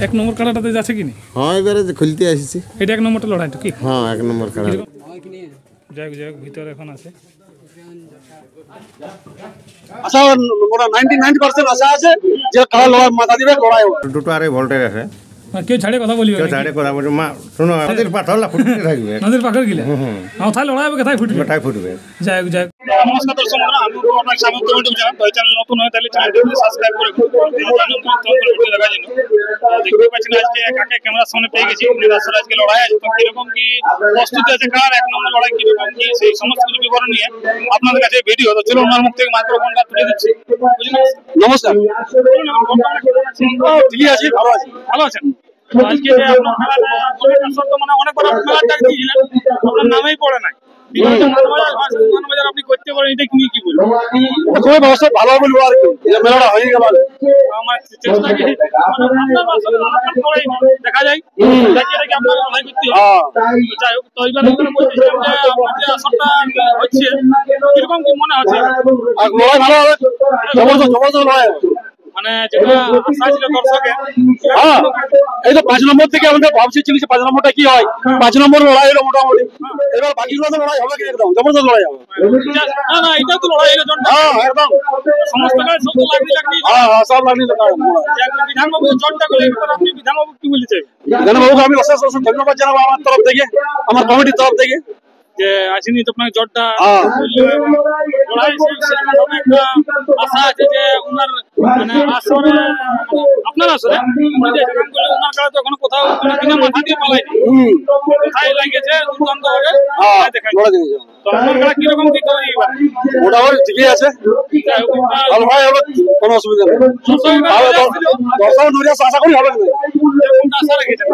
এক নম্বর কাড়াটাতে যাচ্ছে কি? হ্যাঁ, এবারে খুলতে আসিছি। এটা এক নম্বরটা লড়াইটা কি? হ্যাঁ, এক নম্বর কাড়া। যাই যাই ভিতরে এখন আছে। আশা মোটা 99% আশা আছে যে কাড়া লড়াই মাথা দিবে, লড়াই হবে। দুটো আরে ভোল্টেজ আছে। কেউ ছাড়ে কথা বলিবে? কেউ ছাড়ে কথা বলছে মা শোনো নদীর পাথরলা ফুটতে থাকবে। নদীর পাখর গিলা তাই লড়াই হবে, কোথায় ফুটবে? কোথায় ফুটবে? যাই যাই। নমস্কার দর্শক, আমি আপনার স্বাগত জানাই। তো চ্যানেল নতুন হয় তাহলে চ্যানেলটি সাবস্ক্রাইব করে দেখার জন্য দেখতে পাচ্ছেন আজকে কাকে ক্যামেরার সামনে পেয়ে গেছি। আসলে আজকে লড়াই আছে, তো কিরকম কি প্রস্তুতি আছে, কার এক নম্বর লড়াই কিরকম কি, সেই সমস্ত কিছু বিবরণ নিয়ে আপনাদের কাছে ভিডিও। তো চলুন ওনার মুখ থেকে মাইক্রোফোনটা তুলে দিচ্ছি। নমস্কার। ঠিকই আছি, ভালো আছি। ভালো আছেন? আজকে যে আপনার খেলাটা মানে অনেকবার খেলার ডাক দিয়েছিলেন, আপনার নামেই পড়ে নাই। আপনি করতে পারেন, এটা নিয়ে কি বলবো? খুবই ব্যবস্থা ভালো বলবো আর কি, মেলাটা হয়ে গেল। আমার চেষ্টা দেখা যায় আপনার লড়াই করতে হবে। যাই হোক, তো এইবার বলছিলাম যে আপনার যে আসরটা হচ্ছে কিরকম কি মনে হচ্ছে? লড়াই ভালো হবে, জবরদস্ত জবরদস্ত লড়াই হবে। মানে যেটা আশা ছিল দর্শকের, এই তো 5 নম্বর থেকে আমাদের ভাবছি ছিল যে 5 নম্বরটা কি হয়। 5 নম্বর লড়াই হলো মোটামুটি। এবার বাকিগুলো তো লড়াই হবে কি, একদম জবরদস্ত লড়াই হবে। না না, এটা তো লড়াই হলো। হ্যাঁ, একদম সমস্ত কাজ সব লাগনি। হ্যাঁ হ্যাঁ, সব লাগনি। বিধানবাবু জটটা করে আপনি বিধানবাবু কি বলতে চাই? বিধানবাবুকে আমি অশেষ অশেষ ধন্যবাদ জানাবো আমার তরফ থেকে, আমার কমিটির তরফ থেকে, যে আসেনি তো আপনার জটটা লড়াই একটা আশা আছে যে ওনার মানে আসরে আপনার আসরে ওনার কাছে তো এখনো কোথাও বিনা মাথা দিয়ে পালাইনি, কোথায় লাগিয়েছে দুর্দান্ত হবে। তো আপনার কাছে কিরকম কি তৈরি? মোটামুটি ঠিকই আছে, ভালো হয়, কোনো অসুবিধা নেই। দর্শক আশা করি হবে না, আশা রেখেছেন?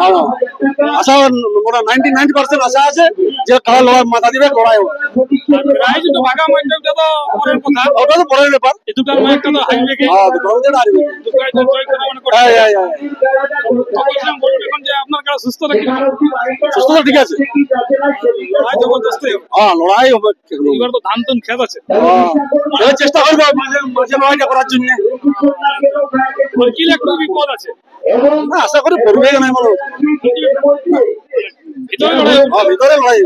আশা মোটা 99% আশা আছে যে কারা লড়াই মাথা দিবে, লড়াই হবে। ওটা তো পরের ব্যাপার। সুস্থতা ঠিক আছে, লড়াই হবে। এবার তো ধান টান খেত আছে, চেষ্টা করবো লড়াইটা করার জন্য। কি একটা বিপদ আছে, আশা করি পড়বে না। ভিতরে লড়াই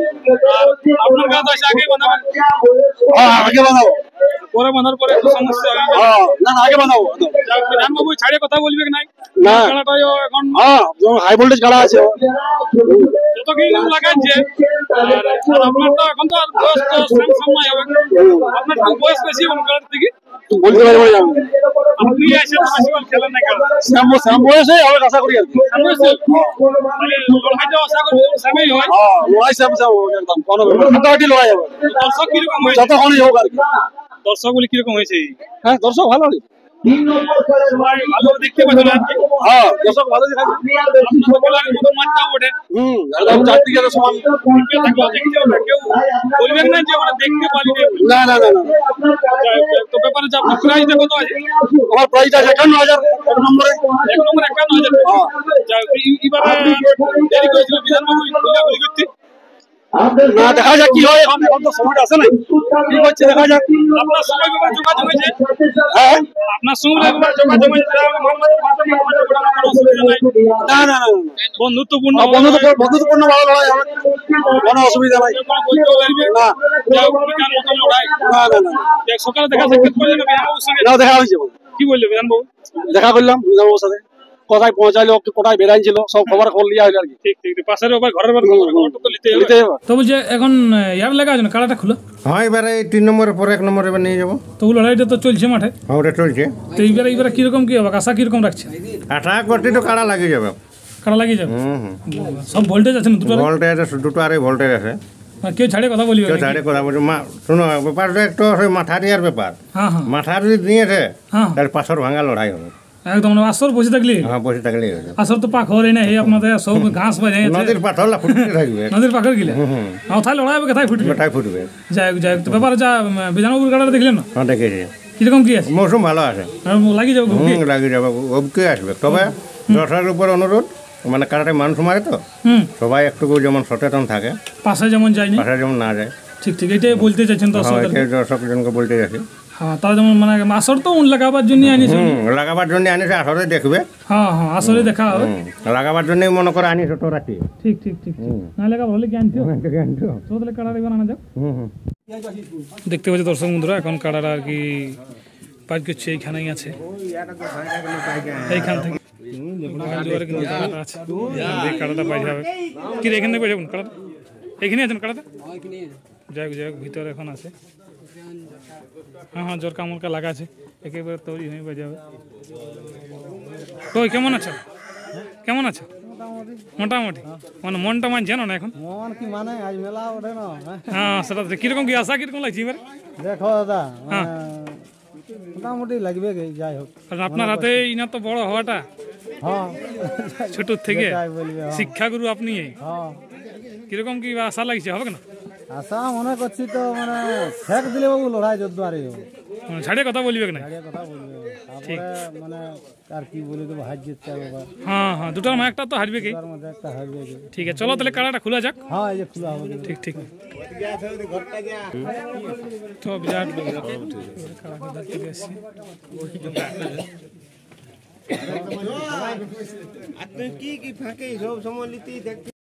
আপনার কাছে আগে বানাবেন? আগে বানাবো, পরে বাঁধার পরে সমস্যা হবে। না আগে বানাবো। বিধানবাবু ছাড়ে কথা বলবে নাই? না, এখন হাই ভোল্টেজ গাড়া আছে, যত কি লাগাচ্ছে। আপনার তো এখন তো বয়স সময় হবে, আপনার তো বয়স বেশি অনুকার থেকে বলতে পারবো না। আপনি আসেন খেলেন না, শ্যাম বয়সে হবে আশা করি। আর কি লড়াইটা আশা করি শ্যামেই হয়। লড়াই শ্যাম একদম কোনো মোটামুটি লড়াই হবে। দর্শক কিরকম হয়েছে? যতক্ষণই হোক আর কি। দর্শক গুলি কিরকম হয়েছে? হ্যাঁ, দর্শক ভালো ভালো দেখতে পাচ্ছেন। হ্যাঁ, দর্শক ভালো দেখাচ্ছে। মাঠটা ওঠে একদম চারদিকে সমান কেউ বলবেন না যে আমরা দেখতে পারি না। না না না, তো ব্যাপারে যে আপনার প্রাইসটা কত আছে? আমার প্রাইসটা 51,000 এক নম্বরে। 51,000। এবারে দেরি করেছিল বিধানবাবু করতে। না, দেখা যাক কি হয়। এখন তো সময়টা আসে নাই, কি করছে দেখা যাক। আপনার সঙ্গে ব্যাপারে যোগাযোগ হয়েছে? হ্যাঁ, আপনার সঙ্গে ব্যাপারে যোগাযোগ হয়েছে? না না না, বন্ধুত্বপূর্ণ ভালো লড়াই হবে, কোনো অসুবিধা নাই। না না না, সকালে দেখা সাক্ষাৎ করলেন বিধানবাবুর সঙ্গে? না, দেখা হয়েছে। কি বললো বিধানবাবু? দেখা করলাম বিধানবাবুর সাথে, কোথায় পৌঁছাইলো, কোথায় বেড়াইছিল, সব খবর লিয়া হইলো আর কি। ঠিক ঠিক, পাশের ব্যাপার ঘরের ব্যাপার তো নিতে হবে। তো বলছে এখন ইয়ার লেখা আছে না, কাড়াটা খুলো। হ্যাঁ, এবারে 3 নম্বরের পরে 1 নম্বর এবার নিয়ে যাবো। তো লড়াইটা তো চলছে মাঠে। হ্যাঁ, ওটা চলছে। তো এইবারে কিরকম কি হবে, আশা কিরকম রাখছে? আশা করছি তো কাড়া লাগিয়ে যাবে। কাড়া লাগিয়ে যাবে? সব ভোল্টেজ আছে না? দুটো ভোল্টেজ আছে, দুটো আরে ভোল্টেজ আছে। কেউ ছাড়ে কথা বলিবে? কেউ ছাড়ে কথা বলছে মা শোনো ব্যাপারটা একটু মাথা দেওয়ার ব্যাপার। হ্যাঁ হ্যাঁ, মাথা যদি দিয়েছে তার পাথর ভাঙা লড়াই হবে একদম। আসর বসে থাকলে? হ্যাঁ, বসে থাকলে আসর তো পাখ হরে না, আপনাদের সব ঘাস বাজে নদীর পাথরলা ফুটতে থাকবে। নদীর পাখর গিলে তাই লড়াই হবে, কোথায় ফুটবে? কোথায় ফুটবে? যাই যাই, তো ব্যাপারে যা বিধানবাবুর গাড়াটা দেখলেন না? হ্যাঁ, দেখেছি। কিরকম কি আছে? মৌসুম ভালো আছে, লাগিয়ে যাবে। লাগিয়ে যাবে, অবকে আসবে। তবে দর্শকের উপর অনুরোধ, মানে কারাটে মানুষ মারে তো সবাই একটু যেমন সচেতন থাকে, পাশে যেমন যায়নি, পাশে যেমন না যায়। ঠিক ঠিক, এটাই বলতে চাইছেন দর্শকজনকে বলতে যাচ্ছি। হ্যাঁ তারা যেমন মানে আসর তো লাগাবার জন্য আনিস। লাগাবার জন্য আনিছে, আসরে দেখবে। হ্যাঁ হ্যাঁ আসরে দেখা হবে। লাগাবার জন্যই মনে করে আনিস তো রাতে। ঠিক ঠিক ঠিক না লাগা ভালো কি আনছো তো তাহলে কাড়াটা বানানো যাক। দেখতে পাচ্ছি দর্শক বন্ধুরা এখন কাড়াটা আর কি পাঁচ করছে এইখানেই আছে, এইখান থেকে কাড়াটা পাই যাবে কি এখান থেকে পাই যাবেন কাড়াটা এখানে আছেন কাড়াটা যাই হোক যাই হোক ভিতরে এখন আছে। হ্যাঁ হ্যাঁ জোর কামড়কা লাগা আছে একেবারে তৈরি হয়ে পাই যাবে। কই কেমন আছো কেমন আছো? মোটামুটি মানে মনটা মানছে না এখন মন কি মানে আজ মেলা ওঠে না। হ্যাঁ সেটা কিরকম কি আশা কিরকম লাগছে এবারে? দেখো দাদা মোটামুটি লাগবে কি যাই হোক। কারণ আপনার হাতে ইনা তো বড় হওয়াটা হ্যাঁ ছোট থেকে বলবে শিক্ষাগুরু আপনি হ্যাঁ কিরকম কি আশা লাগছে হবে না? আশা মনে করছি তো মানে শেখ দিলে বাবু লড়াই যদ্দু আর মানে ছাড়িয়ে কথা বলবে না? কথা বলবে তারপরে মানে আর কি বলে দেবো হার জিততে বাবা। হ্যাঁ হ্যাঁ দুটার মধ্যে একটা তো হারবে কি। তার মধ্যে একটা হারবে কি। ঠিক আছে চলো তাহলে কাড়াটা খোলা যাক। হ্যাঁ এই যে খোলা হবে। ঠিক ঠিক তো বিরাট কি ফাঁকে সব সময়